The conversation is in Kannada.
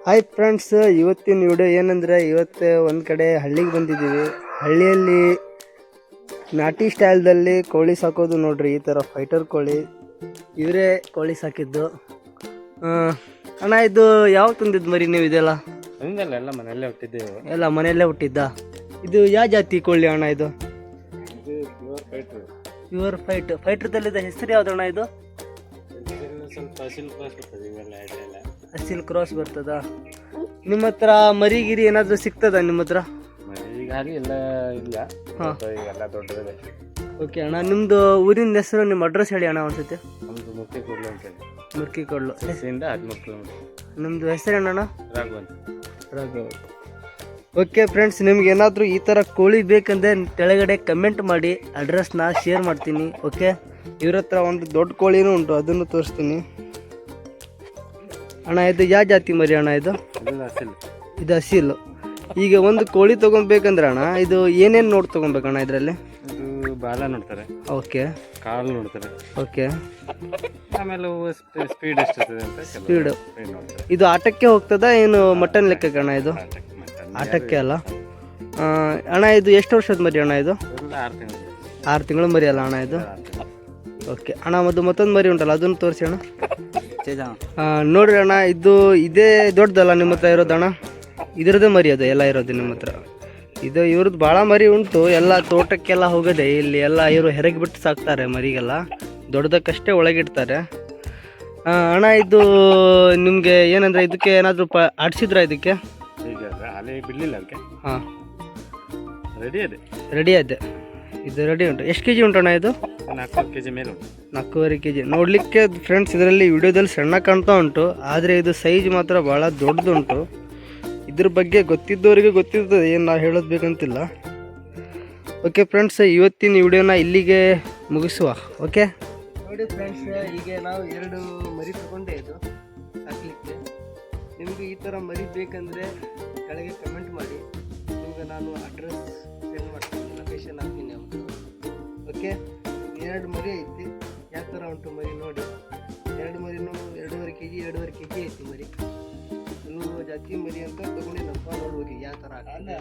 ಹಾಯ್ ಫ್ರೆಂಡ್ಸ್, ಇವತ್ತಿನ ವಿಡಿಯೋ ಏನಂದರೆ ಇವತ್ತು ಒಂದು ಕಡೆ ಹಳ್ಳಿಗೆ ಬಂದಿದ್ದೀವಿ. ಹಳ್ಳಿಯಲ್ಲಿ ನಾಟಿ ಸ್ಟೈಲ್ದಲ್ಲಿ ಕೋಳಿ ಸಾಕೋದು ನೋಡ್ರಿ. ಈ ಥರ ಫೈಟರ್ ಕೋಳಿ ಇವರೇ ಕೋಳಿ ಸಾಕಿದ್ದು. ಅಣ್ಣ, ಇದು ಯಾವಾಗ ತಂದಿದ್ದು ಮರಿ ನೀವು? ಇದೆಲ್ಲ ಎಲ್ಲ ಮನೆಯಲ್ಲೇ ಹುಟ್ಟಿದ್ದೇವೆ. ಎಲ್ಲ ಮನೆಯಲ್ಲೇ ಹುಟ್ಟಿದ್ದ? ಇದು ಯಾವ ಜಾತಿ ಕೋಳಿ ಅಣ್ಣ? ಇದು ಪ್ಯೂರ್ ಫೈಟರ್ದಲ್ಲಿದ್ದ ಹೆಸರು ಯಾವ್ದಣ್ಣ? ಇದು ಅಸಿಲ್ ಕ್ರಾಸ್ ಬರ್ತದ. ನಿಮ್ಮ ಹತ್ರ ಮರಿಗಿರಿ ಏನಾದರೂ ಸಿಗ್ತದ ನಿಮ್ಮ ಹತ್ರ? ಎಲ್ಲ ಇಲ್ಲ. ಎಲ್ಲ ದೊಡ್ಡದೇ. ಓಕೆ ಅಣ್ಣ, ನಿಮ್ಮದು ಊರಿನ ಹೆಸರು, ನಿಮ್ಮ ಅಡ್ರೆಸ್ ಹೇಳಿ ಅಣ್ಣ ಒಂದ್ಸತಿ. ನಮ್ಮದು ಮುರ್ಕಿಕೊಡ್ಲು ಅಂತ ಹೇಳಿ. ಮುರ್ಕಿಕೊಡ್ಲು ಹೆಸರಿಂದ 13 ಕಿಲೋಮೀಟರ್. ನಿಮ್ಮದು ಹೆಸರು ಏನಣ್ಣ? ರಾಘವ್. ಓಕೆ ಫ್ರೆಂಡ್ಸ್, ನಿಮ್ಗೆ ಏನಾದರೂ ಈ ಥರ ಕೋಳಿ ಬೇಕಂದ್ರೆ ಕೆಳಗಡೆ ಕಮೆಂಟ್ ಮಾಡಿ, ಅಡ್ರೆಸ್ನ ಶೇರ್ ಮಾಡ್ತೀನಿ. ಓಕೆ, ಇವ್ರ ಹತ್ರ ಒಂದು ದೊಡ್ಡ ಕೋಳಿನೂ ಉಂಟು, ಅದನ್ನು ತೋರಿಸ್ತೀನಿ. ಅಣ್ಣ, ಇದು ಯಾವ ಜಾತಿ ಮರಿ ಅಣ್ಣ? ಇದು ಅಸೀಲ್. ಈಗ ಒಂದು ಕೋಳಿ ತೊಗೊಬೇಕಂದ್ರೆ ಅಣ್ಣ, ಇದು ಏನೇನು ನೋಡಿ ತೊಗೊಬೇಕಣ್ಣ ಇದರಲ್ಲಿ? ಇದು ಬಾಲ ನೋಡ್ತಾರೆ. ಓಕೆ. ಕಾಲು ನೋಡ್ತಾರೆ. ಓಕೆ. ಆಮೇಲೆ ಸ್ಪೀಡ್ ಎಷ್ಟಿರ್ತದೆ ಅಂತ ಸ್ಪೀಡು ನೋಡ್ತಾರೆ. ಇದು ಆಟಕ್ಕೆ ಹೋಗ್ತದ ಏನು ಮಟನ್ ಲೆಕ್ಕಕ್ಕೆ ಅಣ್ಣ? ಇದು ಆಟಕ್ಕೆ ಅಲ್ಲ ಅಣ್ಣ. ಇದು ಎಷ್ಟು ವರ್ಷದ ಮರಿ ಅಣ್ಣ? ಇದು 6 ತಿಂಗಳು ಮರಿ ಅಲ್ಲ ಅಣ್ಣ ಇದು? ಓಕೆ ಅಣ್ಣ, ಮತ್ತೊಂದು ಮರಿ ಉಂಟಲ್ಲ, ಅದನ್ನು ತೋರಿಸಿ ಅಣ್ಣ. ನೋಡ್ರಿ ಅಣ್ಣ, ಇದೇ ದೊಡ್ಡದಲ್ಲ ನಿಮ್ಮ ಹತ್ರ ಇರೋದಣ್ಣ? ಇದರದ್ದೇ ಮರಿ ಅದು ಎಲ್ಲ ಇರೋದು ನಿಮ್ಮ ಹತ್ರ? ಇದು ಇವ್ರದ್ದು ಭಾಳ ಮರಿ ಉಂಟು. ಎಲ್ಲ ತೋಟಕ್ಕೆಲ್ಲ ಹೋಗೋದೆ, ಇಲ್ಲಿ ಎಲ್ಲ ಇವರು ಹೆರಗಿ ಬಿಟ್ಟು ಸಾಕ್ತಾರೆ ಮರಿಗೆಲ್ಲ, ದೊಡ್ಡದಕ್ಕಷ್ಟೇ ಒಳಗಿಡ್ತಾರೆ. ಅಣ್ಣ, ಇದು ನಿಮಗೆ ಏನಂದರೆ ಇದಕ್ಕೆ ಏನಾದರೂ ಆಡಿಸಿದ್ರಾ ಇದಕ್ಕೆ? ಬಿಡಲಿಲ್ಲ ಅದಕ್ಕೆ. ಹಾಂ, ರೆಡಿ ಇದೆ. ಇದು ರೆಡಿ ಉಂಟು. ಎಷ್ಟು ಕೆ ಜಿ ಉಂಟಣ್ಣ ಇದು? 4 kg ಮೇಲೆ ಉಂಟು. 4.5 kg. ನೋಡಲಿಕ್ಕೆ ಫ್ರೆಂಡ್ಸ್ ಇದರಲ್ಲಿ ವಿಡಿಯೋದಲ್ಲಿ ಸಣ್ಣ ಕಾಣ್ತಾ ಉಂಟು, ಆದರೆ ಇದು ಸೈಜ್ ಮಾತ್ರ ಭಾಳ ದೊಡ್ಡದುಂಟು. ಇದ್ರ ಬಗ್ಗೆ ಗೊತ್ತಿದ್ದವರಿಗೆ ಗೊತ್ತಿರ್ತದೆ, ಏನು ನಾವು ಹೇಳೋದು ಬೇಕಂತಿಲ್ಲ. ಓಕೆ ಫ್ರೆಂಡ್ಸ್, ಇವತ್ತಿನ ವಿಡಿಯೋನ ಇಲ್ಲಿಗೆ ಮುಗಿಸುವ. ಓಕೆ ನೋಡಿ ಫ್ರೆಂಡ್ಸ್, ಈಗ ನಾವು 2 ಮರಿ ತಗೊಂಡೆ ಇದು ಸಾಕಲಿಕ್ಕೆ. ನಿಮಗೆ ಈ ಥರ ಮರಿ ಬೇಕಂದರೆ ಕೆಳಗೆ ಕಮೆಂಟ್ ಮಾಡಿ, ನಿಮಗೆ ನಾನು ಅಡ್ರೆಸ್ ಸೆಂಡ್ ಮಾಡ್ತೀನಿ, ಲೊಕೇಶನ್ ಹಾಕ್ತೀನಿ ಅವ್ರದ್ದು. ಓಕೆ, 2 ಮರಿ ಐತಿ. ಯಾವ ಥರ ಉಂಟು ಮರಿ ನೋಡಿ. 2 ಮರಿನೂ 2.5 kg ಐತಿ ಮರಿ. ಜಾತಿ ಮರಿ ಅಂತ ತಗೊಂಡಿನಪ್ಪ, ನೋಡ್ಬೋದು ಯಾವ ಥರ ಆಗ್ತದೆ.